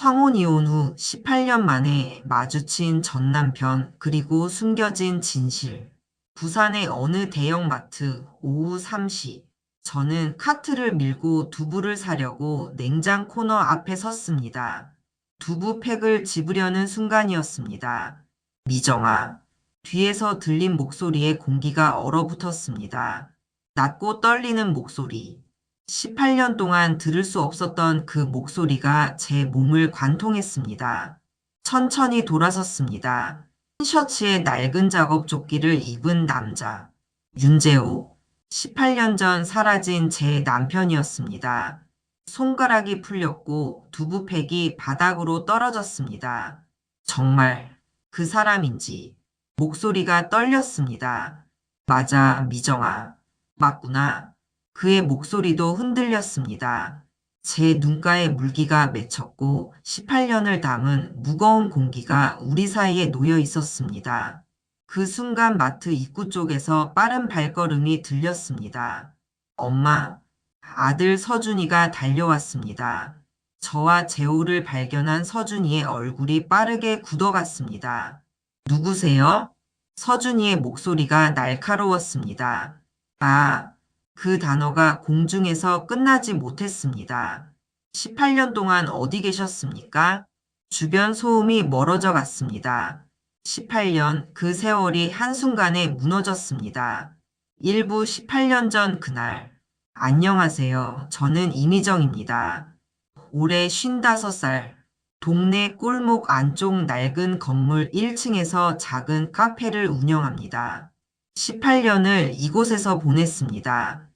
황혼 이혼 후 18년 만에 마주친 전 남편 그리고 숨겨진 진실. 부산의 어느 대형마트 오후 3시. 저는 카트를 밀고 두부를 사려고 냉장 코너 앞에 섰습니다. 두부 팩을 집으려는 순간이었습니다. 미정아. 뒤에서 들린 목소리에 공기가 얼어붙었습니다. 낮고 떨리는 목소리. 18년 동안 들을 수 없었던 그 목소리가 제 몸을 관통했습니다. 천천히 돌아섰습니다. 셔츠에 낡은 작업 조끼를 입은 남자. 윤재호. 18년 전 사라진 제 남편이었습니다. 손가락이 풀렸고 두부팩이 바닥으로 떨어졌습니다. 정말 그 사람인지 목소리가 떨렸습니다. 맞아, 미정아. 맞구나. 그의 목소리도 흔들렸습니다. 제 눈가에 물기가 맺혔고 18년을 담은 무거운 공기가 우리 사이에 놓여 있었습니다. 그 순간 마트 입구 쪽에서 빠른 발걸음이 들렸습니다. 엄마, 아들 서준이가 달려왔습니다. 저와 재호를 발견한 서준이의 얼굴이 빠르게 굳어갔습니다. 누구세요? 서준이의 목소리가 날카로웠습니다. 아, 그 단어가 공중에서 끝나지 못했습니다. 18년 동안 어디 계셨습니까? 주변 소음이 멀어져 갔습니다. 18년 그 세월이 한순간에 무너졌습니다. 일부 18년 전 그날. 안녕하세요. 저는 이미정입니다. 올해 55살. 동네 골목 안쪽 낡은 건물 1층에서 작은 카페를 운영합니다. 18년을 이곳에서 보냈습니다.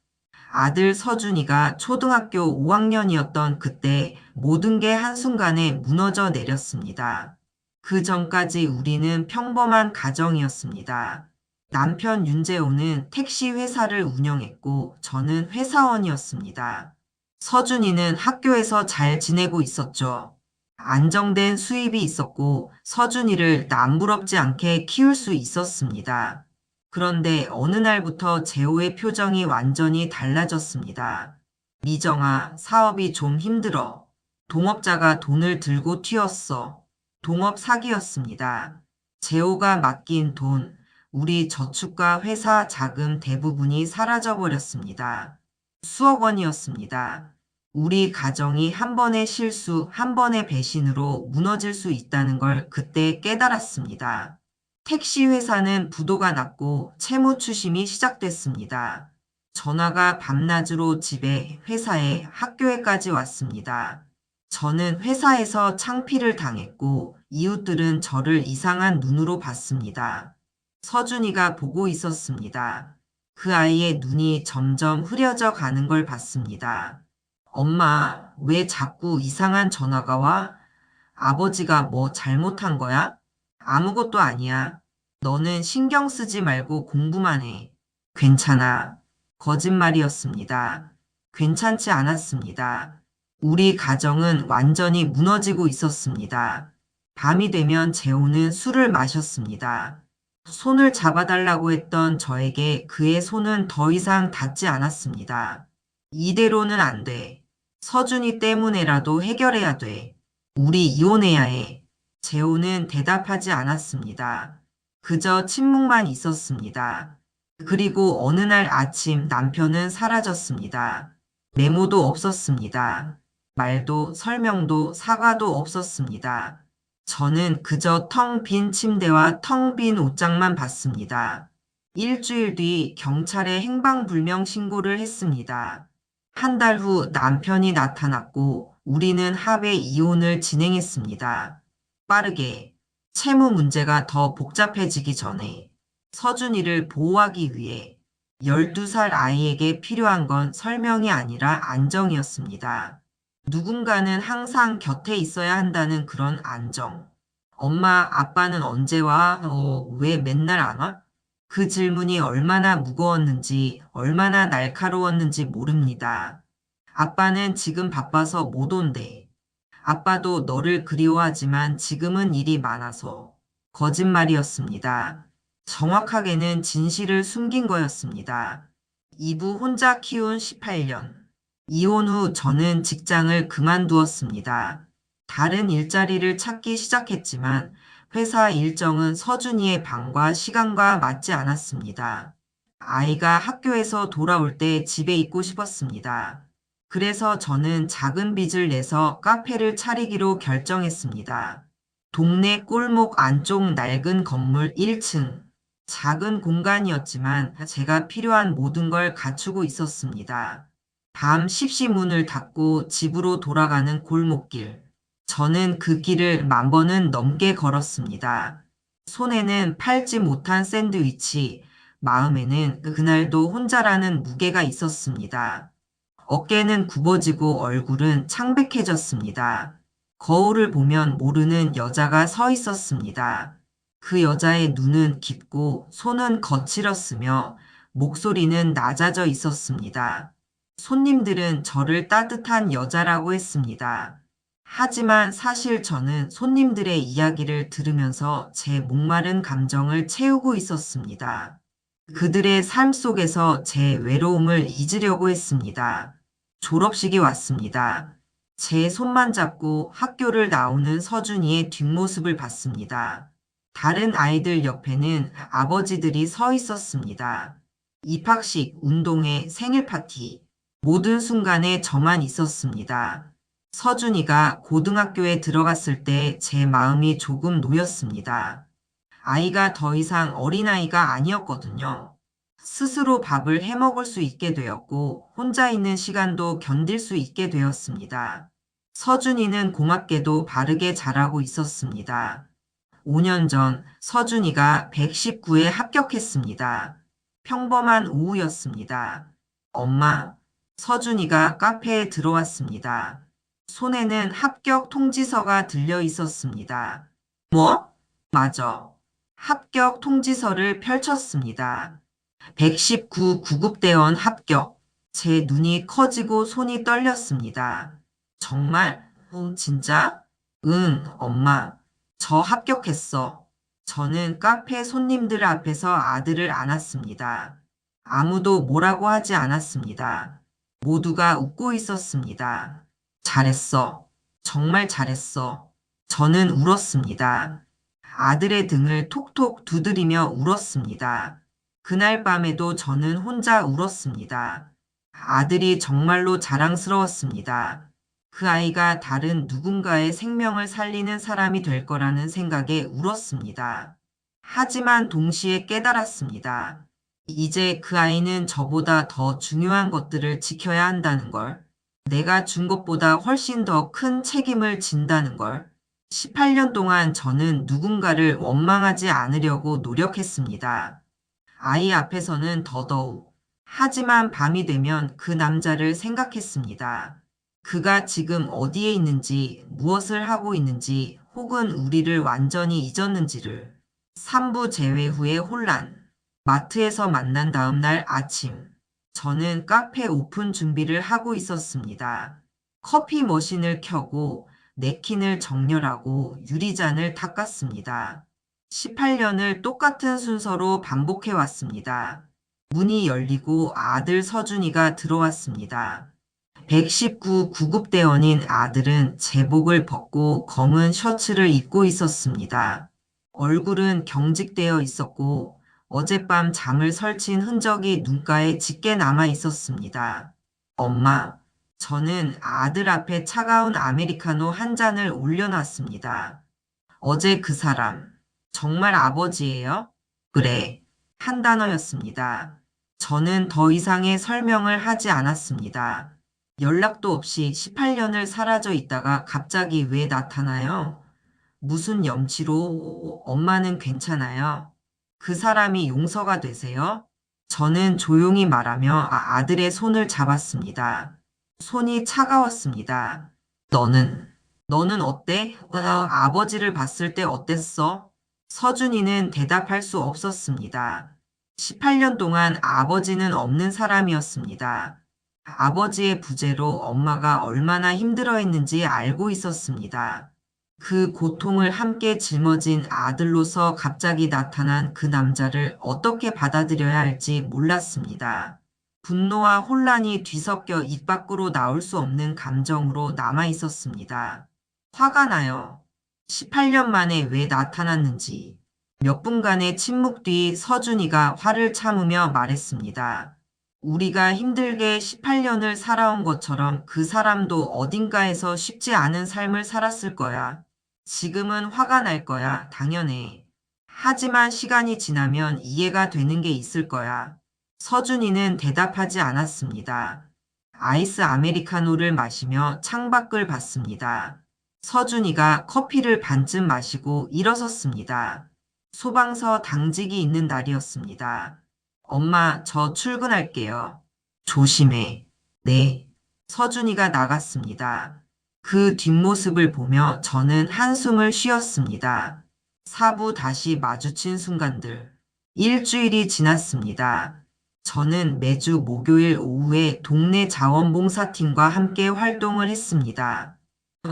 아들 서준이가 초등학교 5학년이었던 그때 모든 게 한순간에 무너져 내렸습니다. 그 전까지 우리는 평범한 가정이었습니다. 남편 윤재호는 택시 회사를 운영했고 저는 회사원이었습니다. 서준이는 학교에서 잘 지내고 있었죠. 안정된 수입이 있었고 서준이를 남부럽지 않게 키울 수 있었습니다. 그런데 어느 날부터 재호의 표정이 완전히 달라졌습니다. 미정아, 사업이 좀 힘들어. 동업자가 돈을 들고 튀었어. 동업 사기였습니다. 재호가 맡긴 돈, 우리 저축과 회사 자금 대부분이 사라져버렸습니다. 수억 원이었습니다. 우리 가정이 한 번의 실수, 한 번의 배신으로 무너질 수 있다는 걸 그때 깨달았습니다. 택시 회사는 부도가 났고 채무 추심이 시작됐습니다. 전화가 밤낮으로 집에, 회사에, 학교에까지 왔습니다. 저는 회사에서 창피를 당했고 이웃들은 저를 이상한 눈으로 봤습니다. 서준이가 보고 있었습니다. 그 아이의 눈이 점점 흐려져 가는 걸 봤습니다. 엄마, 왜 자꾸 이상한 전화가 와? 아버지가 뭐 잘못한 거야? 아무것도 아니야. 너는 신경 쓰지 말고 공부만 해. 괜찮아. 거짓말이었습니다. 괜찮지 않았습니다. 우리 가정은 완전히 무너지고 있었습니다. 밤이 되면 재호는 술을 마셨습니다. 손을 잡아달라고 했던 저에게 그의 손은 더 이상 닿지 않았습니다. 이대로는 안 돼. 서준이 때문에라도 해결해야 돼. 우리 이혼해야 해. 재호는 대답하지 않았습니다. 그저 침묵만 있었습니다. 그리고 어느 날 아침 남편은 사라졌습니다. 메모도 없었습니다. 말도 설명도 사과도 없었습니다. 저는 그저 텅 빈 침대와 텅 빈 옷장만 봤습니다. 일주일 뒤 경찰에 행방불명 신고를 했습니다. 한 달 후 남편이 나타났고 우리는 합의 이혼을 진행했습니다. 빠르게 채무 문제가 더 복잡해지기 전에 서준이를 보호하기 위해 12살 아이에게 필요한 건 설명이 아니라 안정이었습니다. 누군가는 항상 곁에 있어야 한다는 그런 안정. 엄마, 아빠는 언제 와? 왜 맨날 안 와? 그 질문이 얼마나 무거웠는지, 얼마나 날카로웠는지 모릅니다. 아빠는 지금 바빠서 못 온대. 아빠도 너를 그리워하지만 지금은 일이 많아서. 거짓말이었습니다. 정확하게는 진실을 숨긴 거였습니다. 이부 혼자 키운 18년. 이혼 후 저는 직장을 그만두었습니다. 다른 일자리를 찾기 시작했지만 회사 일정은 서준이의 방과 시간과 맞지 않았습니다. 아이가 학교에서 돌아올 때 집에 있고 싶었습니다. 그래서 저는 작은 빚을 내서 카페를 차리기로 결정했습니다. 동네 골목 안쪽 낡은 건물 1층. 작은 공간이었지만 제가 필요한 모든 걸 갖추고 있었습니다. 밤 십시문을 닫고 집으로 돌아가는 골목길. 저는 그 길을 10,000번은 넘게 걸었습니다. 손에는 팔지 못한 샌드위치, 마음에는 그날도 혼자라는 무게가 있었습니다. 어깨는 굽어지고 얼굴은 창백해졌습니다. 거울을 보면 모르는 여자가 서 있었습니다. 그 여자의 눈은 깊고 손은 거칠었으며 목소리는 낮아져 있었습니다. 손님들은 저를 따뜻한 여자라고 했습니다. 하지만 사실 저는 손님들의 이야기를 들으면서 제 목마른 감정을 채우고 있었습니다. 그들의 삶 속에서 제 외로움을 잊으려고 했습니다. 졸업식이 왔습니다. 제 손만 잡고 학교를 나오는 서준이의 뒷모습을 봤습니다. 다른 아이들 옆에는 아버지들이 서 있었습니다. 입학식, 운동회, 생일 파티, 모든 순간에 저만 있었습니다. 서준이가 고등학교에 들어갔을 때 제 마음이 조금 놓였습니다. 아이가 더 이상 어린아이가 아니었거든요. 스스로 밥을 해 먹을 수 있게 되었고, 혼자 있는 시간도 견딜 수 있게 되었습니다. 서준이는 고맙게도 바르게 자라고 있었습니다. 5년 전 서준이가 119에 합격했습니다. 평범한 오후였습니다. 엄마, 서준이가 카페에 들어왔습니다. 손에는 합격 통지서가 들려 있었습니다. 뭐? 맞아. 합격 통지서를 펼쳤습니다. 119 구급대원 합격. 제 눈이 커지고 손이 떨렸습니다. 정말? 진짜? 응, 엄마. 저 합격했어. 저는 카페 손님들 앞에서 아들을 안았습니다. 아무도 뭐라고 하지 않았습니다. 모두가 웃고 있었습니다. 잘했어. 정말 잘했어. 저는 울었습니다. 아들의 등을 톡톡 두드리며 울었습니다. 그날 밤에도 저는 혼자 울었습니다. 아들이 정말로 자랑스러웠습니다. 그 아이가 다른 누군가의 생명을 살리는 사람이 될 거라는 생각에 울었습니다. 하지만 동시에 깨달았습니다. 이제 그 아이는 저보다 더 중요한 것들을 지켜야 한다는 걸, 내가 준 것보다 훨씬 더 큰 책임을 진다는 걸. 18년 동안 저는 누군가를 원망하지 않으려고 노력했습니다. 아이 앞에서는 더더욱. 하지만 밤이 되면 그 남자를 생각했습니다. 그가 지금 어디에 있는지, 무엇을 하고 있는지, 혹은 우리를 완전히 잊었는지를. 3부 재회 후의 혼란. 마트에서 만난 다음 날 아침. 저는 카페 오픈 준비를 하고 있었습니다. 커피 머신을 켜고 냅킨을 정렬하고 유리잔을 닦았습니다. 18년을 똑같은 순서로 반복해 왔습니다. 문이 열리고 아들 서준이가 들어왔습니다. 119 구급대원인 아들은 제복을 벗고 검은 셔츠를 입고 있었습니다. 얼굴은 경직되어 있었고 어젯밤 잠을 설친 흔적이 눈가에 짙게 남아 있었습니다. 엄마, 저는 아들 앞에 차가운 아메리카노 한 잔을 올려놨습니다. 어제 그 사람, 정말 아버지예요? 그래, 한 단어였습니다. 저는 더 이상의 설명을 하지 않았습니다. 연락도 없이 18년을 사라져 있다가 갑자기 왜 나타나요? 무슨 염치로 엄마는 괜찮아요? 그 사람이 용서가 되세요? 저는 조용히 말하며 아들의 손을 잡았습니다. 손이 차가웠습니다. 너는 어때? 아버지를 봤을 때 어땠어? 서준이는 대답할 수 없었습니다. 18년 동안 아버지는 없는 사람이었습니다. 아버지의 부재로 엄마가 얼마나 힘들어했는지 알고 있었습니다. 그 고통을 함께 짊어진 아들로서 갑자기 나타난 그 남자를 어떻게 받아들여야 할지 몰랐습니다. 분노와 혼란이 뒤섞여 입 밖으로 나올 수 없는 감정으로 남아 있었습니다. 화가 나요. 18년 만에 왜 나타났는지. 몇 분간의 침묵 뒤 서준이가 화를 참으며 말했습니다. 우리가 힘들게 18년을 살아온 것처럼 그 사람도 어딘가에서 쉽지 않은 삶을 살았을 거야. 지금은 화가 날 거야. 당연해. 하지만 시간이 지나면 이해가 되는 게 있을 거야. 서준이는 대답하지 않았습니다. 아이스 아메리카노를 마시며 창밖을 봤습니다. 서준이가 커피를 반쯤 마시고 일어섰습니다. 소방서 당직이 있는 날이었습니다. 엄마, 저 출근할게요. 조심해. 네. 서준이가 나갔습니다. 그 뒷모습을 보며 저는 한숨을 쉬었습니다. 사부 다시 마주친 순간들. 일주일이 지났습니다. 저는 매주 목요일 오후에 동네 자원봉사팀과 함께 활동을 했습니다.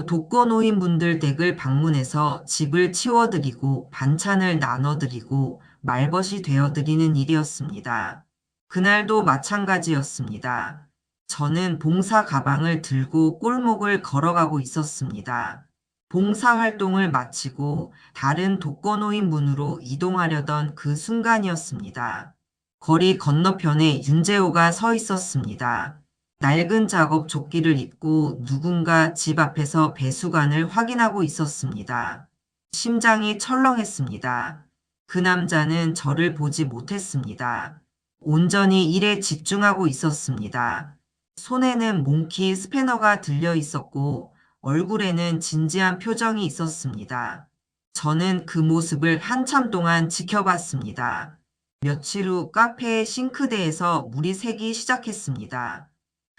독거노인분들 댁을 방문해서 집을 치워드리고 반찬을 나눠드리고 말벗이 되어드리는 일이었습니다. 그날도 마찬가지였습니다. 저는 봉사 가방을 들고 골목을 걸어가고 있었습니다. 봉사 활동을 마치고 다른 독거노인 문으로 이동하려던 그 순간이었습니다. 거리 건너편에 윤재호가 서 있었습니다. 낡은 작업 조끼를 입고 누군가 집 앞에서 배수관을 확인하고 있었습니다. 심장이 철렁했습니다. 그 남자는 저를 보지 못했습니다. 온전히 일에 집중하고 있었습니다. 손에는 몽키 스패너가 들려 있었고 얼굴에는 진지한 표정이 있었습니다. 저는 그 모습을 한참 동안 지켜봤습니다. 며칠 후 카페의 싱크대에서 물이 새기 시작했습니다.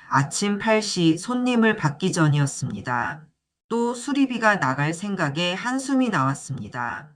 아침 8시 손님을 받기 전이었습니다. 또 수리비가 나갈 생각에 한숨이 나왔습니다.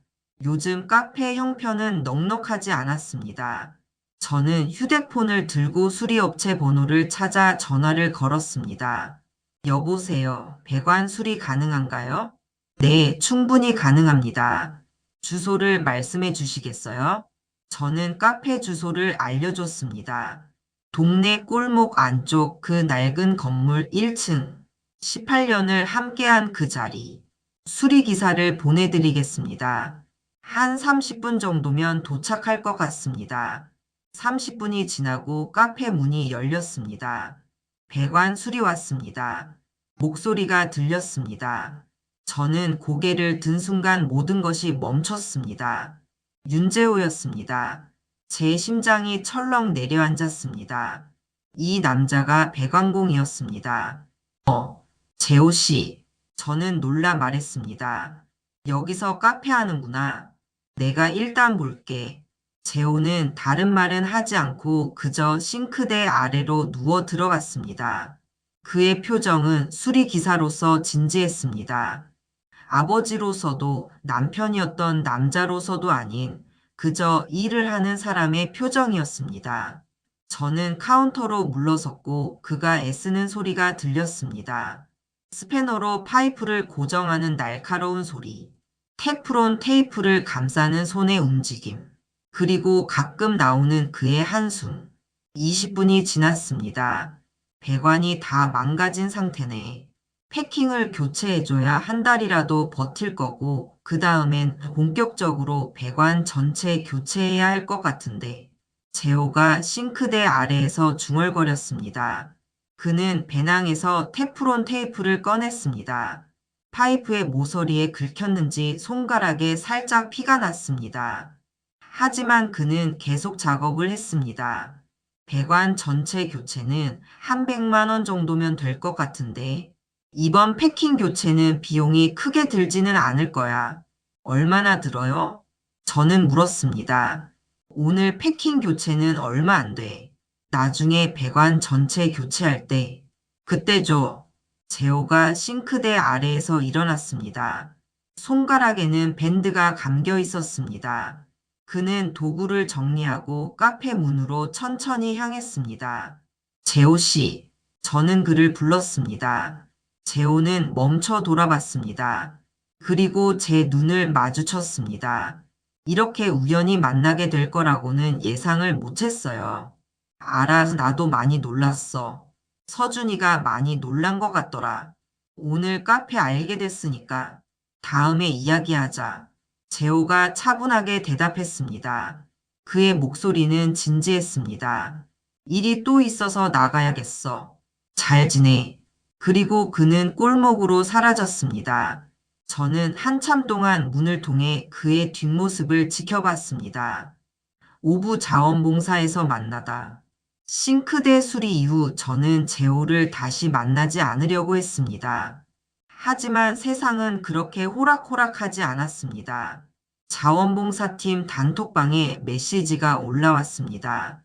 요즘 카페 형편은 넉넉하지 않았습니다. 저는 휴대폰을 들고 수리업체 번호를 찾아 전화를 걸었습니다. 여보세요. 배관 수리 가능한가요? 네, 충분히 가능합니다. 주소를 말씀해 주시겠어요? 저는 카페 주소를 알려줬습니다. 동네 골목 안쪽 그 낡은 건물 1층, 18년을 함께한 그 자리. 수리기사를 보내드리겠습니다. 한 30분 정도면 도착할 것 같습니다. 30분이 지나고 카페 문이 열렸습니다. 배관 수리 왔습니다. 목소리가 들렸습니다. 저는 고개를 든 순간 모든 것이 멈췄습니다. 윤재호였습니다. 제 심장이 철렁 내려앉았습니다. 이 남자가 배관공이었습니다. 재호 씨. 저는 놀라 말했습니다. 여기서 카페 하는구나. 내가 일단 볼게. 재호는 다른 말은 하지 않고 그저 싱크대 아래로 누워 들어갔습니다. 그의 표정은 수리기사로서 진지했습니다. 아버지로서도 남편이었던 남자로서도 아닌 그저 일을 하는 사람의 표정이었습니다. 저는 카운터로 물러섰고 그가 애쓰는 소리가 들렸습니다. 스패너로 파이프를 고정하는 날카로운 소리, 테프론 테이프를 감싸는 손의 움직임, 그리고 가끔 나오는 그의 한숨. 20분이 지났습니다. 배관이 다 망가진 상태네. 패킹을 교체해줘야 한 달이라도 버틸 거고, 그 다음엔 본격적으로 배관 전체 교체해야 할 것 같은데. 재호가 싱크대 아래에서 중얼거렸습니다. 그는 배낭에서 테프론 테이프를 꺼냈습니다. 파이프의 모서리에 긁혔는지 손가락에 살짝 피가 났습니다. 하지만 그는 계속 작업을 했습니다. 배관 전체 교체는 한 100만 원 정도면 될 것 같은데, 이번 패킹 교체는 비용이 크게 들지는 않을 거야. 얼마나 들어요? 저는 물었습니다. 오늘 패킹 교체는 얼마 안 돼. 나중에 배관 전체 교체할 때, 그때죠. 재호가 싱크대 아래에서 일어났습니다. 손가락에는 밴드가 감겨 있었습니다. 그는 도구를 정리하고 카페 문으로 천천히 향했습니다. 재호 씨, 저는 그를 불렀습니다. 재호는 멈춰 돌아봤습니다. 그리고 제 눈을 마주쳤습니다. 이렇게 우연히 만나게 될 거라고는 예상을 못했어요. 알아, 나도 많이 놀랐어. 서준이가 많이 놀란 것 같더라. 오늘 카페 알게 됐으니까 다음에 이야기하자. 재호가 차분하게 대답했습니다. 그의 목소리는 진지했습니다. 일이 또 있어서 나가야겠어. 잘 지내. 그리고 그는 골목으로 사라졌습니다. 저는 한참 동안 문을 통해 그의 뒷모습을 지켜봤습니다. 오부 자원봉사에서 만나다. 싱크대 수리 이후 저는 재호를 다시 만나지 않으려고 했습니다. 하지만 세상은 그렇게 호락호락하지 않았습니다. 자원봉사팀 단톡방에 메시지가 올라왔습니다.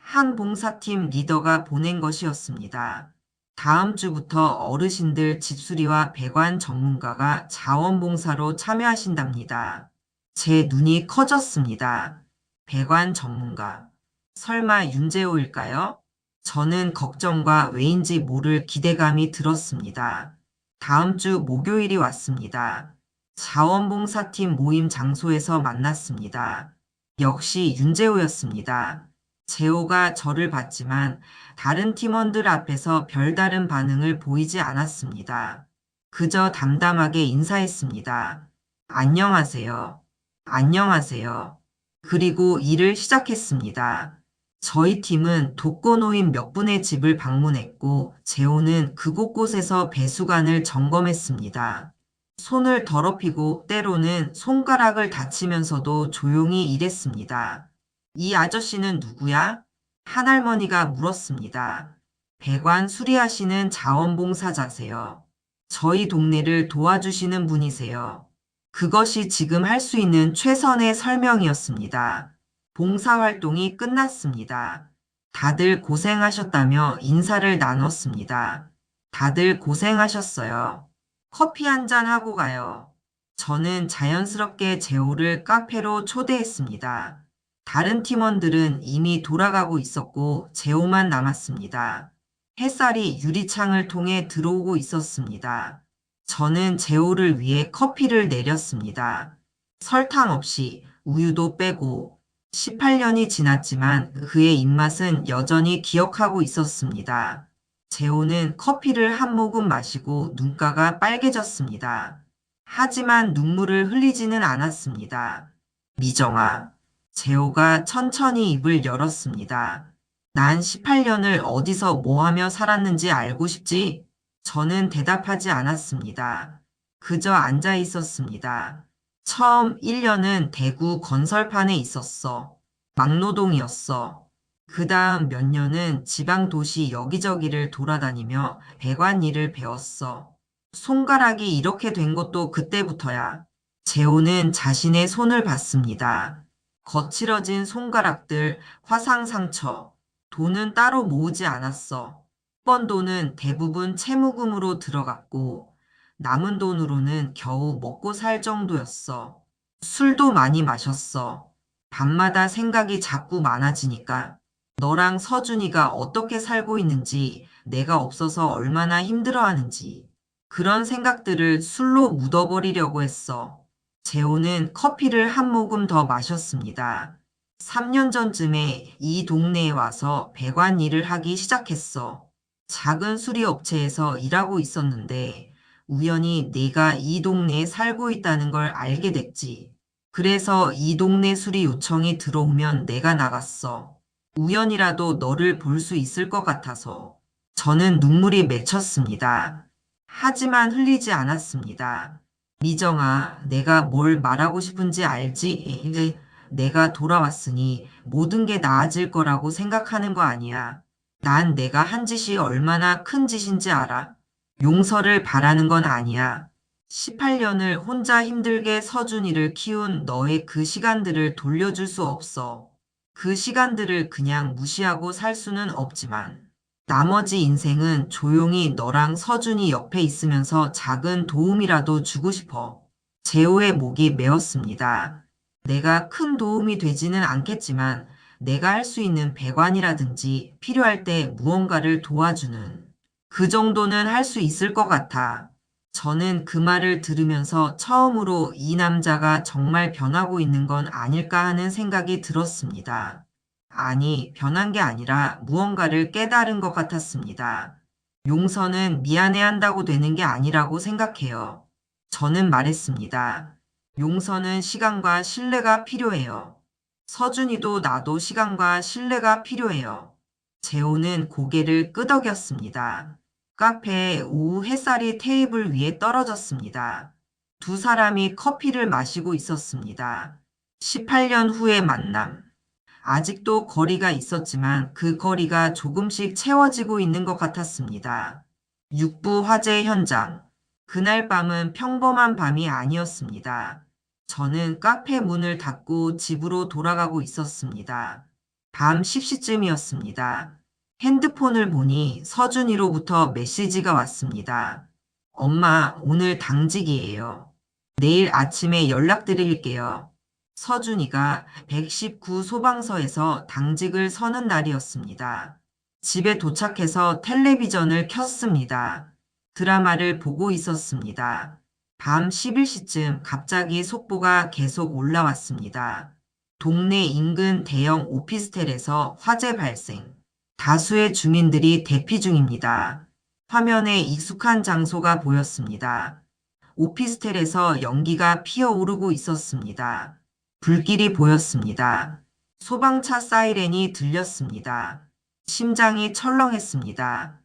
한 봉사팀 리더가 보낸 것이었습니다. 다음 주부터 어르신들 집수리와 배관 전문가가 자원봉사로 참여하신답니다. 제 눈이 커졌습니다. 배관 전문가. 설마 윤재호일까요? 저는 걱정과 왜인지 모를 기대감이 들었습니다. 다음 주 목요일이 왔습니다. 자원봉사팀 모임 장소에서 만났습니다. 역시 윤재호였습니다. 재호가 저를 봤지만 다른 팀원들 앞에서 별다른 반응을 보이지 않았습니다. 그저 담담하게 인사했습니다. 안녕하세요. 안녕하세요. 그리고 일을 시작했습니다. 저희 팀은 독거노인 몇 분의 집을 방문했고 재호는 그 곳곳에서 배수관을 점검했습니다. 손을 더럽히고 때로는 손가락을 다치면서도 조용히 일했습니다. 이 아저씨는 누구야? 한할머니가 물었습니다. 배관 수리하시는 자원봉사자세요. 저희 동네를 도와주시는 분이세요. 그것이 지금 할 수 있는 최선의 설명이었습니다. 봉사활동이 끝났습니다. 다들 고생하셨다며 인사를 나눴습니다. 다들 고생하셨어요. 커피 한 잔 하고 가요. 저는 자연스럽게 재호를 카페로 초대했습니다. 다른 팀원들은 이미 돌아가고 있었고 재호만 남았습니다. 햇살이 유리창을 통해 들어오고 있었습니다. 저는 재호를 위해 커피를 내렸습니다. 설탕 없이 우유도 빼고 18년이 지났지만 그의 입맛은 여전히 기억하고 있었습니다. 재호는 커피를 한 모금 마시고 눈가가 빨개졌습니다. 하지만 눈물을 흘리지는 않았습니다. 미정아. 재호가 천천히 입을 열었습니다. 난 18년을 어디서 뭐 하며 살았는지 알고 싶지? 저는 대답하지 않았습니다. 그저 앉아 있었습니다. 처음 1년은 대구 건설판에 있었어. 막노동이었어. 그 다음 몇 년은 지방 도시 여기저기를 돌아다니며 배관 일을 배웠어. 손가락이 이렇게 된 것도 그때부터야. 재호는 자신의 손을 봤습니다. 거칠어진 손가락들, 화상 상처. 돈은 따로 모으지 않았어. 번 돈은 대부분 채무금으로 들어갔고 남은 돈으로는 겨우 먹고 살 정도였어. 술도 많이 마셨어. 밤마다 생각이 자꾸 많아지니까 너랑 서준이가 어떻게 살고 있는지, 내가 없어서 얼마나 힘들어하는지 그런 생각들을 술로 묻어버리려고 했어. 재호는 커피를 한 모금 더 마셨습니다. 3년 전쯤에 이 동네에 와서 배관 일을 하기 시작했어. 작은 수리업체에서 일하고 있었는데 우연히 내가 이 동네에 살고 있다는 걸 알게 됐지. 그래서 이 동네 수리 요청이 들어오면 내가 나갔어. 우연이라도 너를 볼 수 있을 것 같아서. 저는 눈물이 맺혔습니다. 하지만 흘리지 않았습니다. 미정아, 내가 뭘 말하고 싶은지 알지? 내가 돌아왔으니 모든 게 나아질 거라고 생각하는 거 아니야. 난 내가 한 짓이 얼마나 큰 짓인지 알아. 용서를 바라는 건 아니야. 18년을 혼자 힘들게 서준이를 키운 너의 그 시간들을 돌려줄 수 없어. 그 시간들을 그냥 무시하고 살 수는 없지만 나머지 인생은 조용히 너랑 서준이 옆에 있으면서 작은 도움이라도 주고 싶어. 재호의 목이 메었습니다. 내가 큰 도움이 되지는 않겠지만 내가 할 수 있는 배관이라든지 필요할 때 무언가를 도와주는 그 정도는 할 수 있을 것 같아. 저는 그 말을 들으면서 처음으로 이 남자가 정말 변하고 있는 건 아닐까 하는 생각이 들었습니다. 아니, 변한 게 아니라 무언가를 깨달은 것 같았습니다. 용서는 미안해한다고 되는 게 아니라고 생각해요. 저는 말했습니다. 용서는 시간과 신뢰가 필요해요. 서준이도 나도 시간과 신뢰가 필요해요. 재호는 고개를 끄덕였습니다. 카페에 오후 햇살이 테이블 위에 떨어졌습니다. 두 사람이 커피를 마시고 있었습니다. 18년 후의 만남. 아직도 거리가 있었지만 그 거리가 조금씩 채워지고 있는 것 같았습니다. 육부 화재 현장. 그날 밤은 평범한 밤이 아니었습니다. 저는 카페 문을 닫고 집으로 돌아가고 있었습니다. 밤 10시쯤이었습니다. 핸드폰을 보니 서준이로부터 메시지가 왔습니다. 엄마, 오늘 당직이에요. 내일 아침에 연락드릴게요. 서준이가 119 소방서에서 당직을 서는 날이었습니다. 집에 도착해서 텔레비전을 켰습니다. 드라마를 보고 있었습니다. 밤 11시쯤 갑자기 속보가 계속 올라왔습니다. 동네 인근 대형 오피스텔에서 화재 발생. 다수의 주민들이 대피 중입니다. 화면에 익숙한 장소가 보였습니다. 오피스텔에서 연기가 피어오르고 있었습니다. 불길이 보였습니다. 소방차 사이렌이 들렸습니다. 심장이 철렁했습니다.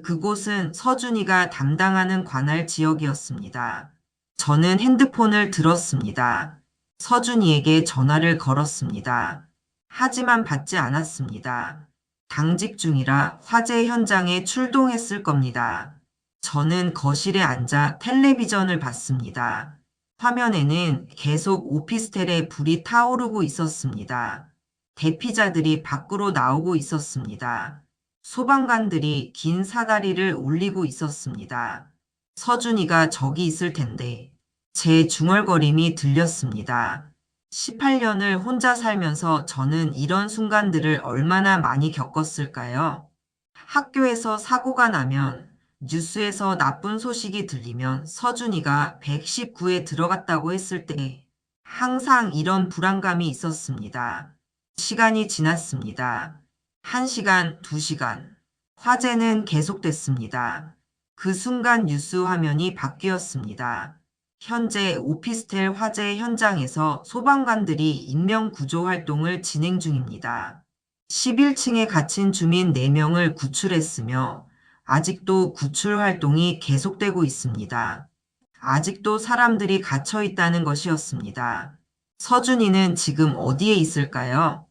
그곳은 서준이가 담당하는 관할 지역이었습니다. 저는 핸드폰을 들었습니다. 서준이에게 전화를 걸었습니다. 하지만 받지 않았습니다. 당직 중이라 화재 현장에 출동했을 겁니다. 저는 거실에 앉아 텔레비전을 봤습니다. 화면에는 계속 오피스텔에 불이 타오르고 있었습니다. 대피자들이 밖으로 나오고 있었습니다. 소방관들이 긴 사다리를 올리고 있었습니다. 서준이가 저기 있을 텐데 제 중얼거림이 들렸습니다. 18년을 혼자 살면서 저는 이런 순간들을 얼마나 많이 겪었을까요? 학교에서 사고가 나면, 뉴스에서 나쁜 소식이 들리면 서준이가 119에 들어갔다고 했을 때 항상 이런 불안감이 있었습니다. 시간이 지났습니다. 1시간, 2시간. 화재는 계속됐습니다. 그 순간 뉴스 화면이 바뀌었습니다. 현재 오피스텔 화재 현장에서 소방관들이 인명구조 활동을 진행 중입니다. 11층에 갇힌 주민 4명을 구출했으며 아직도 구출 활동이 계속되고 있습니다. 아직도 사람들이 갇혀 있다는 것이었습니다. 서준이는 지금 어디에 있을까요?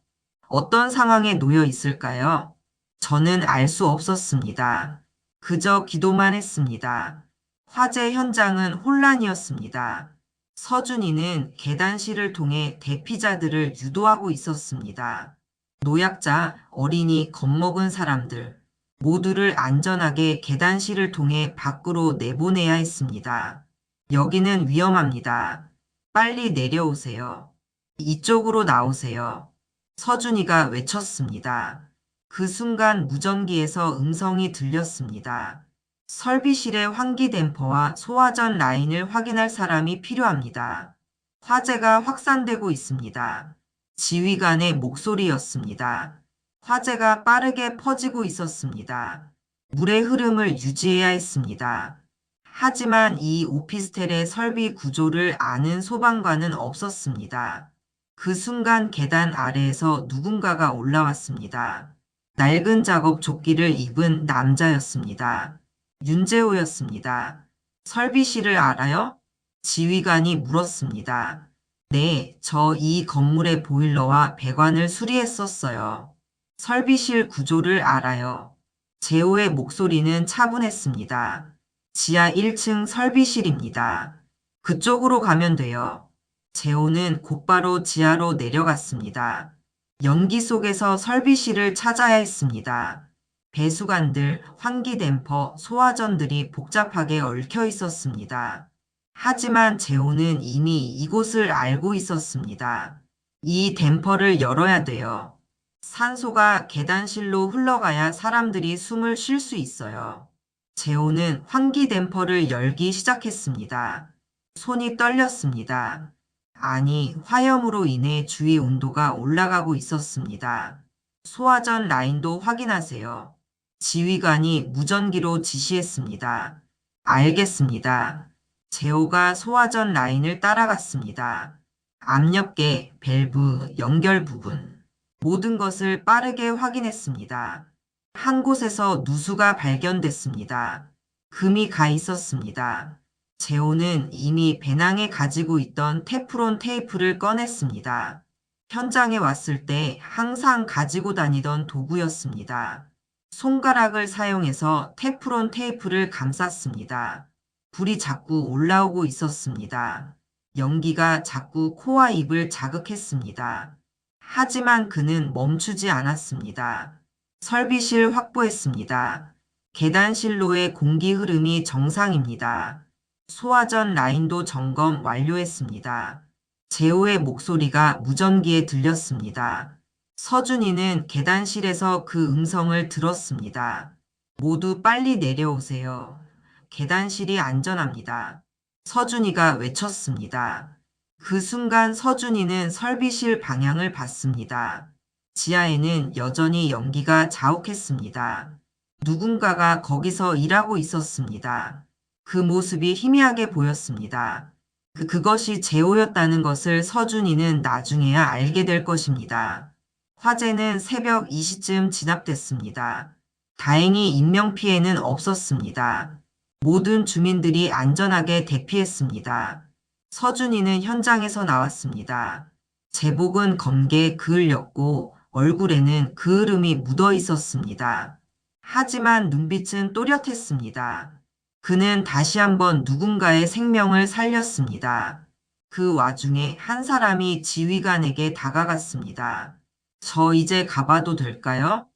어떤 상황에 놓여 있을까요? 저는 알 수 없었습니다. 그저 기도만 했습니다. 화재 현장은 혼란이었습니다. 서준이는 계단실을 통해 대피자들을 유도하고 있었습니다. 노약자, 어린이, 겁먹은 사람들 모두를 안전하게 계단실을 통해 밖으로 내보내야 했습니다. 여기는 위험합니다. 빨리 내려오세요. 이쪽으로 나오세요. 서준이가 외쳤습니다. 그 순간 무전기에서 음성이 들렸습니다. 설비실의 환기 댐퍼와 소화전 라인을 확인할 사람이 필요합니다. 화재가 확산되고 있습니다. 지휘관의 목소리였습니다. 화재가 빠르게 퍼지고 있었습니다. 물의 흐름을 유지해야 했습니다. 하지만 이 오피스텔의 설비 구조를 아는 소방관은 없었습니다. 그 순간 계단 아래에서 누군가가 올라왔습니다. 낡은 작업 조끼를 입은 남자였습니다. 윤재호였습니다. 설비실을 알아요? 지휘관이 물었습니다. 네, 저 이 건물의 보일러와 배관을 수리했었어요. 설비실 구조를 알아요. 재호의 목소리는 차분했습니다. 지하 1층 설비실입니다. 그쪽으로 가면 돼요. 재호는 곧바로 지하로 내려갔습니다. 연기 속에서 설비실을 찾아야 했습니다. 배수관들, 환기댐퍼, 소화전들이 복잡하게 얽혀 있었습니다. 하지만 재호는 이미 이곳을 알고 있었습니다. 이 댐퍼를 열어야 돼요. 산소가 계단실로 흘러가야 사람들이 숨을 쉴 수 있어요. 재호는 환기 댐퍼를 열기 시작했습니다. 손이 떨렸습니다. 아니, 화염으로 인해 주위 온도가 올라가고 있었습니다. 소화전 라인도 확인하세요. 지휘관이 무전기로 지시했습니다. 알겠습니다. 재호가 소화전 라인을 따라갔습니다. 압력계, 밸브, 연결 부분. 모든 것을 빠르게 확인했습니다. 한 곳에서 누수가 발견됐습니다. 금이 가 있었습니다. 재호는 이미 배낭에 가지고 있던 테프론 테이프를 꺼냈습니다. 현장에 왔을 때 항상 가지고 다니던 도구였습니다. 손가락을 사용해서 테프론 테이프를 감쌌습니다. 불이 자꾸 올라오고 있었습니다. 연기가 자꾸 코와 입을 자극했습니다. 하지만 그는 멈추지 않았습니다. 설비실 확보했습니다. 계단실로의 공기 흐름이 정상입니다. 소화전 라인도 점검 완료했습니다. 재호의 목소리가 무전기에 들렸습니다. 서준이는 계단실에서 그 음성을 들었습니다. 모두 빨리 내려오세요. 계단실이 안전합니다. 서준이가 외쳤습니다. 그 순간 서준이는 설비실 방향을 봤습니다. 지하에는 여전히 연기가 자욱했습니다. 누군가가 거기서 일하고 있었습니다. 그 모습이 희미하게 보였습니다. 그것이 재호였다는 것을 서준이는 나중에야 알게 될 것입니다. 화재는 새벽 2시쯤 진압됐습니다. 다행히 인명피해는 없었습니다. 모든 주민들이 안전하게 대피했습니다. 서준이는 현장에서 나왔습니다. 제복은 검게 그을렸고 얼굴에는 그을음이 묻어 있었습니다. 하지만 눈빛은 또렷했습니다. 그는 다시 한번 누군가의 생명을 살렸습니다. 그 와중에 한 사람이 지휘관에게 다가갔습니다. 저 이제 가봐도 될까요?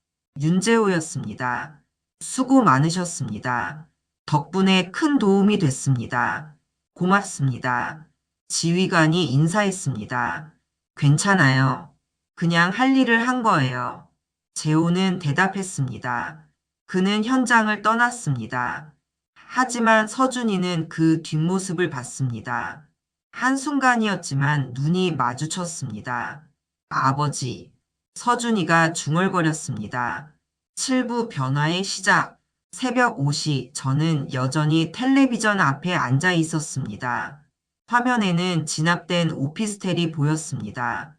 윤재호였습니다. 수고 많으셨습니다. 덕분에 큰 도움이 됐습니다. 고맙습니다. 지휘관이 인사했습니다. 괜찮아요. 그냥 할 일을 한 거예요. 재호는 대답했습니다. 그는 현장을 떠났습니다. 하지만 서준이는 그 뒷모습을 봤습니다. 한순간이었지만 눈이 마주쳤습니다. 아버지. 서준이가 중얼거렸습니다. 7부 변화의 시작. 새벽 5시 저는 여전히 텔레비전 앞에 앉아 있었습니다. 화면에는 진압된 오피스텔이 보였습니다.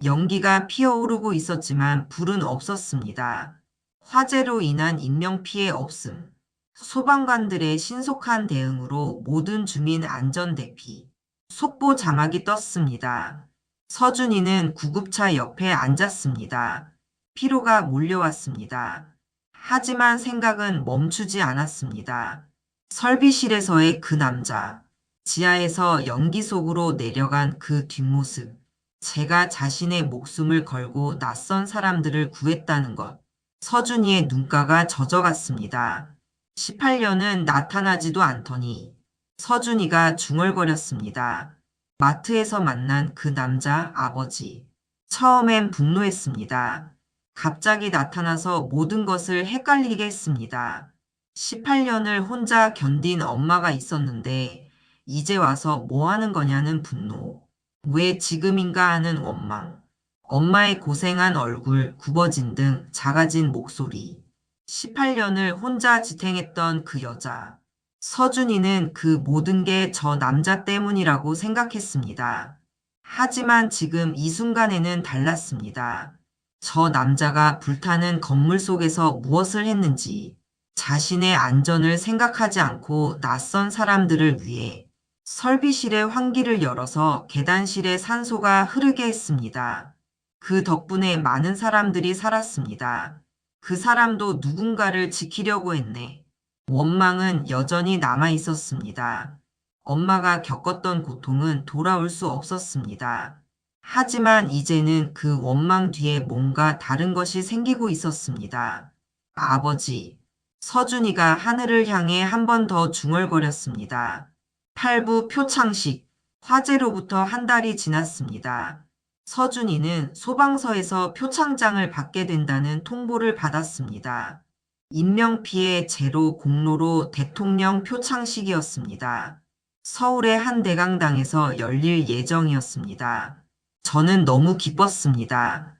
연기가 피어오르고 있었지만 불은 없었습니다. 화재로 인한 인명피해 없음. 소방관들의 신속한 대응으로 모든 주민 안전 대피. 속보 자막이 떴습니다. 서준이는 구급차 옆에 앉았습니다. 피로가 몰려왔습니다. 하지만 생각은 멈추지 않았습니다. 설비실에서의 그 남자, 지하에서 연기 속으로 내려간 그 뒷모습, 제가 자신의 목숨을 걸고 낯선 사람들을 구했다는 것, 서준이의 눈가가 젖어갔습니다. 18년은 나타나지도 않더니 서준이가 중얼거렸습니다. 마트에서 만난 그 남자 아버지. 처음엔 분노했습니다. 갑자기 나타나서 모든 것을 헷갈리게 했습니다. 18년을 혼자 견딘 엄마가 있었는데 이제 와서 뭐 하는 거냐는 분노. 왜 지금인가 하는 원망. 엄마의 고생한 얼굴, 굽어진 등 작아진 목소리. 18년을 혼자 지탱했던 그 여자. 서준이는 그 모든 게 저 남자 때문이라고 생각했습니다. 하지만 지금 이 순간에는 달랐습니다. 저 남자가 불타는 건물 속에서 무엇을 했는지, 자신의 안전을 생각하지 않고 낯선 사람들을 위해 설비실의 환기를 열어서 계단실에 산소가 흐르게 했습니다. 그 덕분에 많은 사람들이 살았습니다. 그 사람도 누군가를 지키려고 했네. 원망은 여전히 남아 있었습니다. 엄마가 겪었던 고통은 돌아올 수 없었습니다. 하지만 이제는 그 원망 뒤에 뭔가 다른 것이 생기고 있었습니다. 아버지. 서준이가 하늘을 향해 한 번 더 중얼거렸습니다. 8부 표창식. 화재로부터 한 달이 지났습니다. 서준이는 소방서에서 표창장을 받게 된다는 통보를 받았습니다. 인명피해 제로 공로로 대통령 표창식이었습니다. 서울의 한 대강당에서 열릴 예정이었습니다. 저는 너무 기뻤습니다.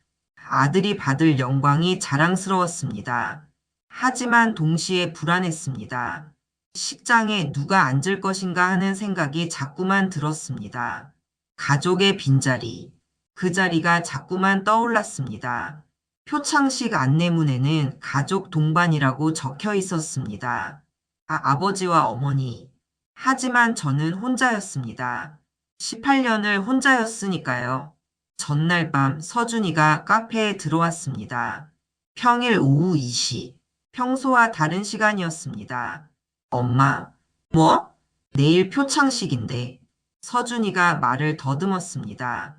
아들이 받을 영광이 자랑스러웠습니다. 하지만 동시에 불안했습니다. 식장에 누가 앉을 것인가 하는 생각이 자꾸만 들었습니다. 가족의 빈자리. 그 자리가 자꾸만 떠올랐습니다. 표창식 안내문에는 가족 동반이라고 적혀 있었습니다. 아버지와 어머니. 하지만 저는 혼자였습니다. 18년을 혼자였으니까요. 전날 밤 서준이가 카페에 들어왔습니다. 평일 오후 2시. 평소와 다른 시간이었습니다. 엄마, 뭐? 내일 표창식인데. 서준이가 말을 더듬었습니다.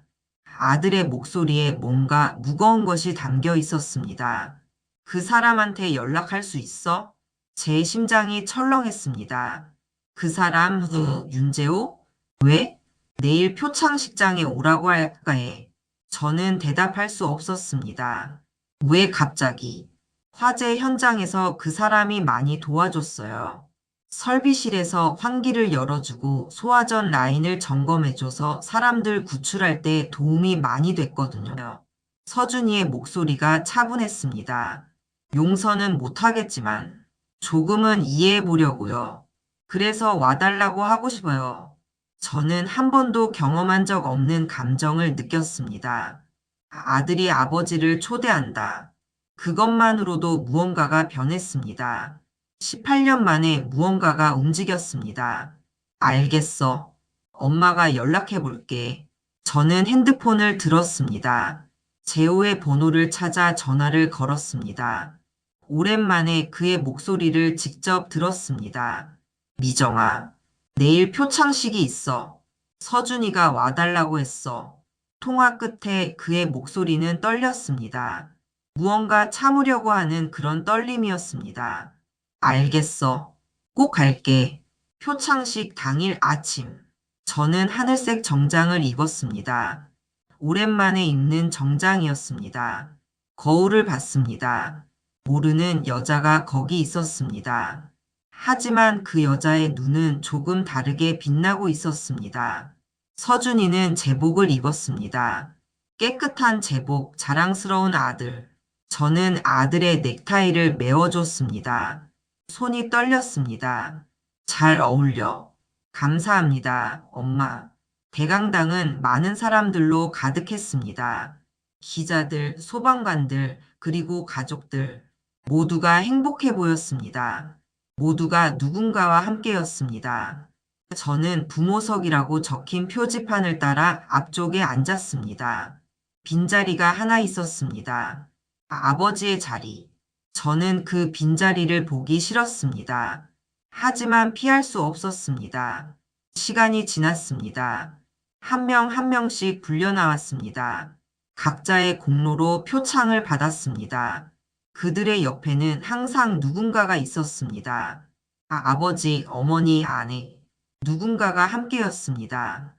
아들의 목소리에 뭔가 무거운 것이 담겨 있었습니다. 그 사람한테 연락할 수 있어? 제 심장이 철렁했습니다. 그 사람, 윤재호? 왜? 내일 표창식장에 오라고 할까 해. 저는 대답할 수 없었습니다. 왜 갑자기? 화재 현장에서 그 사람이 많이 도와줬어요. 설비실에서 환기를 열어주고 소화전 라인을 점검해줘서 사람들 구출할 때 도움이 많이 됐거든요. 서준이의 목소리가 차분했습니다. 용서는 못하겠지만 조금은 이해해보려고요. 그래서 와달라고 하고 싶어요. 저는 한 번도 경험한 적 없는 감정을 느꼈습니다. 아들이 아버지를 초대한다. 그것만으로도 무언가가 변했습니다. 18년 만에 무언가가 움직였습니다. 알겠어. 엄마가 연락해 볼게. 저는 핸드폰을 들었습니다. 재호의 번호를 찾아 전화를 걸었습니다. 오랜만에 그의 목소리를 직접 들었습니다. 미정아, 내일 표창식이 있어. 서준이가 와달라고 했어. 통화 끝에 그의 목소리는 떨렸습니다. 무언가 참으려고 하는 그런 떨림이었습니다. 알겠어. 꼭 갈게. 표창식 당일 아침. 저는 하늘색 정장을 입었습니다. 오랜만에 입는 정장이었습니다. 거울을 봤습니다. 모르는 여자가 거기 있었습니다. 하지만 그 여자의 눈은 조금 다르게 빛나고 있었습니다. 서준이는 제복을 입었습니다. 깨끗한 제복, 자랑스러운 아들. 저는 아들의 넥타이를 메워줬습니다. 손이 떨렸습니다. 잘 어울려. 감사합니다, 엄마. 대강당은 많은 사람들로 가득했습니다. 기자들, 소방관들, 그리고 가족들. 모두가 행복해 보였습니다. 모두가 누군가와 함께였습니다. 저는 부모석이라고 적힌 표지판을 따라 앞쪽에 앉았습니다. 빈자리가 하나 있었습니다. 아버지의 자리. 저는 그 빈자리를 보기 싫었습니다. 하지만 피할 수 없었습니다. 시간이 지났습니다. 한 명 한 명씩 불려나왔습니다. 각자의 공로로 표창을 받았습니다. 그들의 옆에는 항상 누군가가 있었습니다. 아버지, 어머니, 아내. 누군가가 함께였습니다.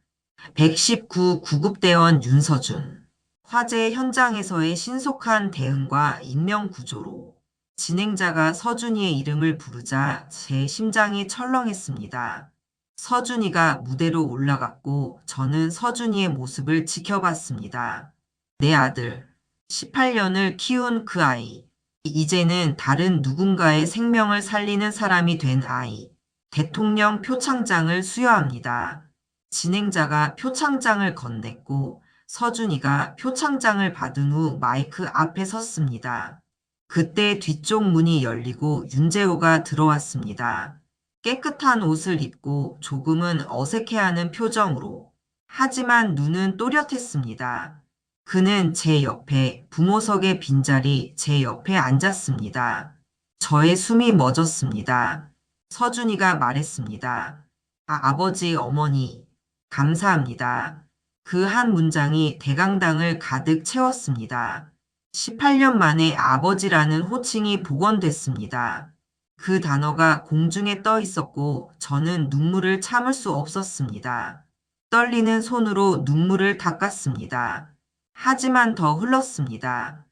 119 구급대원 윤서준. 화재 현장에서의 신속한 대응과 인명 구조로 진행자가 서준이의 이름을 부르자 제 심장이 철렁했습니다. 서준이가 무대로 올라갔고 저는 서준이의 모습을 지켜봤습니다. 내 아들, 18년을 키운 그 아이. 이제는 다른 누군가의 생명을 살리는 사람이 된 아이. 대통령 표창장을 수여합니다. 진행자가 표창장을 건넸고 서준이가 표창장을 받은 후 마이크 앞에 섰습니다. 그때 뒤쪽 문이 열리고 윤재호가 들어왔습니다. 깨끗한 옷을 입고 조금은 어색해하는 표정으로. 하지만 눈은 또렷했습니다. 그는 제 옆에 부모석의 빈자리 제 옆에 앉았습니다. 저의 숨이 멎었습니다. 서준이가 말했습니다. 아버지, 어머니, 감사합니다. 그 한 문장이 대강당을 가득 채웠습니다. 18년 만에 아버지라는 호칭이 복원됐습니다. 그 단어가 공중에 떠 있었고 저는 눈물을 참을 수 없었습니다. 떨리는 손으로 눈물을 닦았습니다. 하지만 더 흘렀습니다.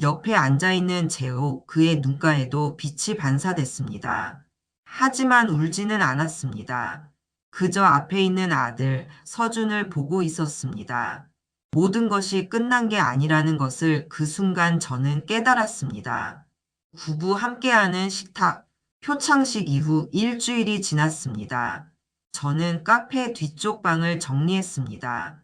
옆에 앉아있는 재호, 그의 눈가에도 빛이 반사됐습니다. 하지만 울지는 않았습니다. 그저 앞에 있는 아들, 서준을 보고 있었습니다. 모든 것이 끝난 게 아니라는 것을 그 순간 저는 깨달았습니다. 부부 함께하는 식탁, 표창식 이후 일주일이 지났습니다. 저는 카페 뒤쪽 방을 정리했습니다.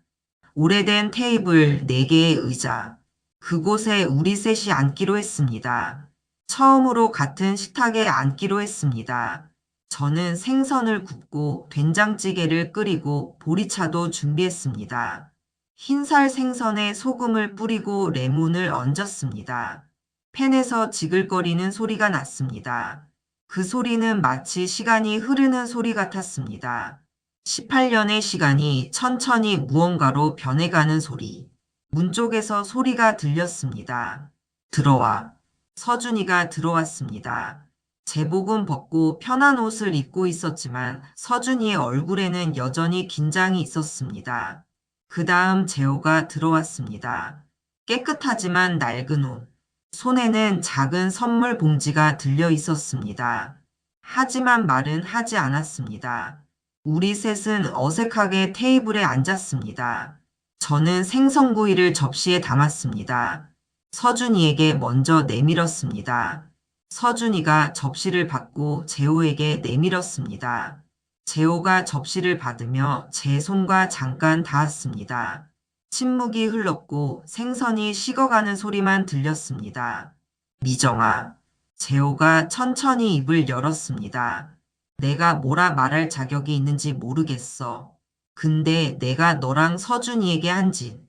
오래된 테이블 4개의 의자. 그곳에 우리 셋이 앉기로 했습니다. 처음으로 같은 식탁에 앉기로 했습니다. 저는 생선을 굽고 된장찌개를 끓이고 보리차도 준비했습니다. 흰살 생선에 소금을 뿌리고 레몬을 얹었습니다. 팬에서 지글거리는 소리가 났습니다. 그 소리는 마치 시간이 흐르는 소리 같았습니다. 18년의 시간이 천천히 무언가로 변해가는 소리. 문 쪽에서 소리가 들렸습니다. 들어와. 서준이가 들어왔습니다. 제복은 벗고 편한 옷을 입고 있었지만 서준이의 얼굴에는 여전히 긴장이 있었습니다. 그 다음 재호가 들어왔습니다. 깨끗하지만 낡은 옷. 손에는 작은 선물 봉지가 들려 있었습니다. 하지만 말은 하지 않았습니다. 우리 셋은 어색하게 테이블에 앉았습니다. 저는 생선구이를 접시에 담았습니다. 서준이에게 먼저 내밀었습니다. 서준이가 접시를 받고 재호에게 내밀었습니다. 재호가 접시를 받으며 제 손과 잠깐 닿았습니다. 침묵이 흘렀고 생선이 식어가는 소리만 들렸습니다. 미정아. 재호가 천천히 입을 열었습니다. 내가 뭐라 말할 자격이 있는지 모르겠어. 근데 내가 너랑 서준이에게 한 짓,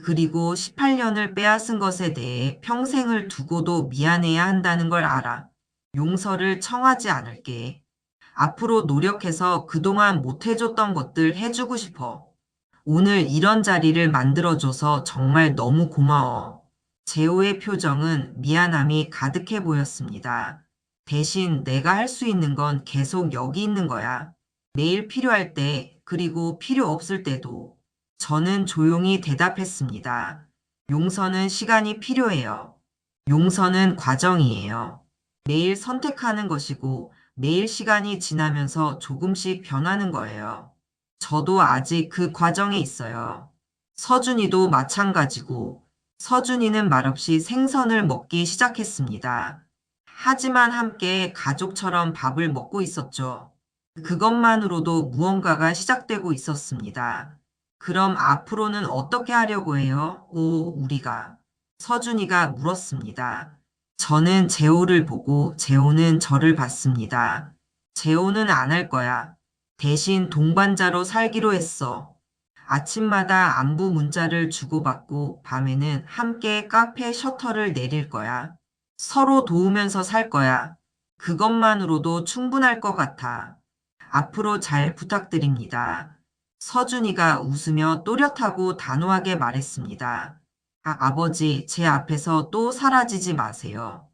그리고 18년을 빼앗은 것에 대해 평생을 두고도 미안해야 한다는 걸 알아. 용서를 청하지 않을게. 앞으로 노력해서 그동안 못해줬던 것들 해주고 싶어. 오늘 이런 자리를 만들어줘서 정말 너무 고마워. 재호의 표정은 미안함이 가득해 보였습니다. 대신 내가 할 수 있는 건 계속 여기 있는 거야. 매일 필요할 때, 그리고 필요 없을 때도. 저는 조용히 대답했습니다. 용서는 시간이 필요해요. 용서는 과정이에요. 매일 선택하는 것이고, 매일 시간이 지나면서 조금씩 변하는 거예요. 저도 아직 그 과정에 있어요. 서준이도 마찬가지고, 서준이는 말없이 생선을 먹기 시작했습니다. 하지만 함께 가족처럼 밥을 먹고 있었죠. 그것만으로도 무언가가 시작되고 있었습니다. 그럼 앞으로는 어떻게 하려고 해요? 우리가. 서준이가 물었습니다. 저는 재호를 보고 재호는 저를 봤습니다. 재호는 안 할 거야. 대신 동반자로 살기로 했어. 아침마다 안부 문자를 주고받고 밤에는 함께 카페 셔터를 내릴 거야. 서로 도우면서 살 거야. 그것만으로도 충분할 것 같아. 앞으로 잘 부탁드립니다. 서준이가 웃으며 또렷하고 단호하게 말했습니다. 아버지, 제 앞에서 또 사라지지 마세요.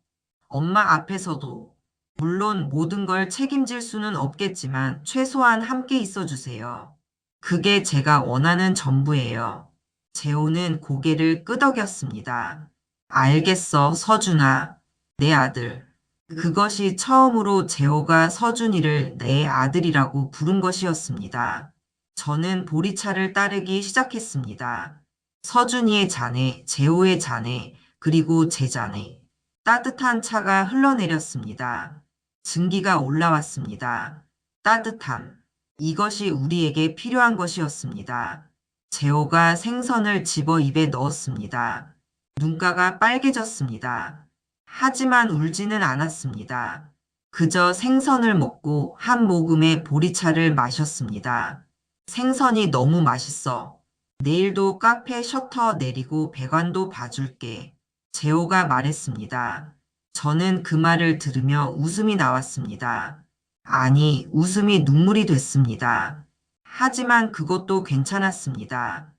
엄마 앞에서도. 물론 모든 걸 책임질 수는 없겠지만 최소한 함께 있어 주세요. 그게 제가 원하는 전부예요. 재호는 고개를 끄덕였습니다. 알겠어, 서준아. 내 아들. 그것이 처음으로 재호가 서준이를 내 아들이라고 부른 것이었습니다. 저는 보리차를 따르기 시작했습니다. 서준이의 잔에, 재호의 잔에, 그리고 제 잔에. 따뜻한 차가 흘러내렸습니다. 증기가 올라왔습니다. 따뜻함. 이것이 우리에게 필요한 것이었습니다. 재호가 생선을 집어 입에 넣었습니다. 눈가가 빨개졌습니다. 하지만 울지는 않았습니다. 그저 생선을 먹고 한 모금의 보리차를 마셨습니다. 생선이 너무 맛있어. 내일도 카페 셔터 내리고 배관도 봐줄게. 재호가 말했습니다. 저는 그 말을 들으며 웃음이 나왔습니다. 아니, 웃음이 눈물이 됐습니다. 하지만 그것도 괜찮았습니다.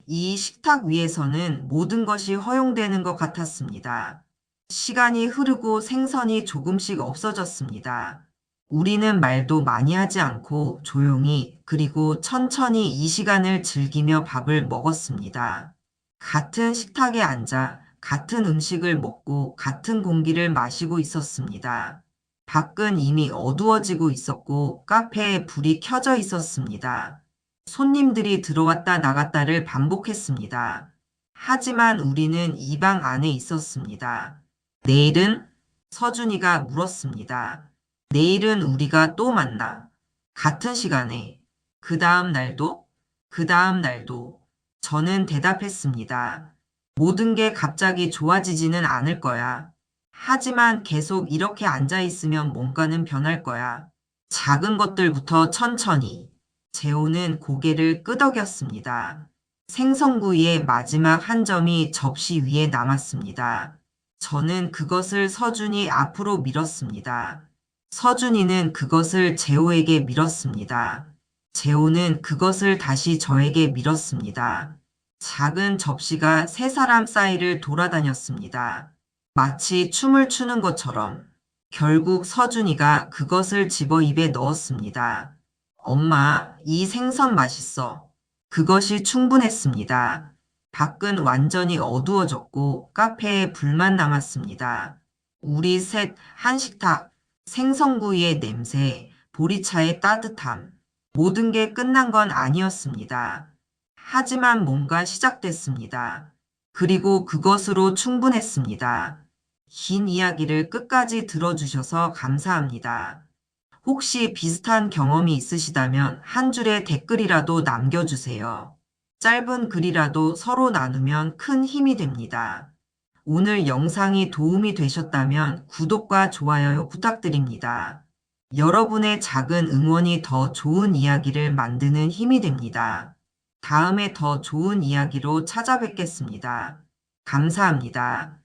이 식탁 위에서는 모든 것이 허용되는 것 같았습니다. 시간이 흐르고 생선이 조금씩 없어졌습니다. 우리는 말도 많이 하지 않고 조용히 그리고 천천히 이 시간을 즐기며 밥을 먹었습니다. 같은 식탁에 앉아 같은 음식을 먹고 같은 공기를 마시고 있었습니다. 밖은 이미 어두워지고 있었고 카페에 불이 켜져 있었습니다. 손님들이 들어왔다 나갔다를 반복했습니다. 하지만 우리는 이 방 안에 있었습니다. 내일은 서준이가 물었습니다. 내일은 우리가 또 만나. 같은 시간에. 그 다음 날도? 그 다음 날도. 저는 대답했습니다. 모든 게 갑자기 좋아지지는 않을 거야. 하지만 계속 이렇게 앉아 있으면 뭔가는 변할 거야. 작은 것들부터 천천히. 재호는 고개를 끄덕였습니다. 생선구이의 마지막 한 점이 접시 위에 남았습니다. 저는 그것을 서준이 앞으로 밀었습니다. 서준이는 그것을 재호에게 밀었습니다. 재호는 그것을 다시 저에게 밀었습니다. 작은 접시가 세 사람 사이를 돌아다녔습니다. 마치 춤을 추는 것처럼. 결국 서준이가 그것을 집어 입에 넣었습니다. 엄마, 이 생선 맛있어. 그것이 충분했습니다. 밖은 완전히 어두워졌고 카페에 불만 남았습니다. 우리 셋 한식탁, 생선구이의 냄새, 보리차의 따뜻함. 모든 게 끝난 건 아니었습니다. 하지만 뭔가 시작됐습니다. 그리고 그것으로 충분했습니다. 긴 이야기를 끝까지 들어주셔서 감사합니다. 혹시 비슷한 경험이 있으시다면 한 줄의 댓글이라도 남겨주세요. 짧은 글이라도 서로 나누면 큰 힘이 됩니다. 오늘 영상이 도움이 되셨다면 구독과 좋아요 부탁드립니다. 여러분의 작은 응원이 더 좋은 이야기를 만드는 힘이 됩니다. 다음에 더 좋은 이야기로 찾아뵙겠습니다. 감사합니다.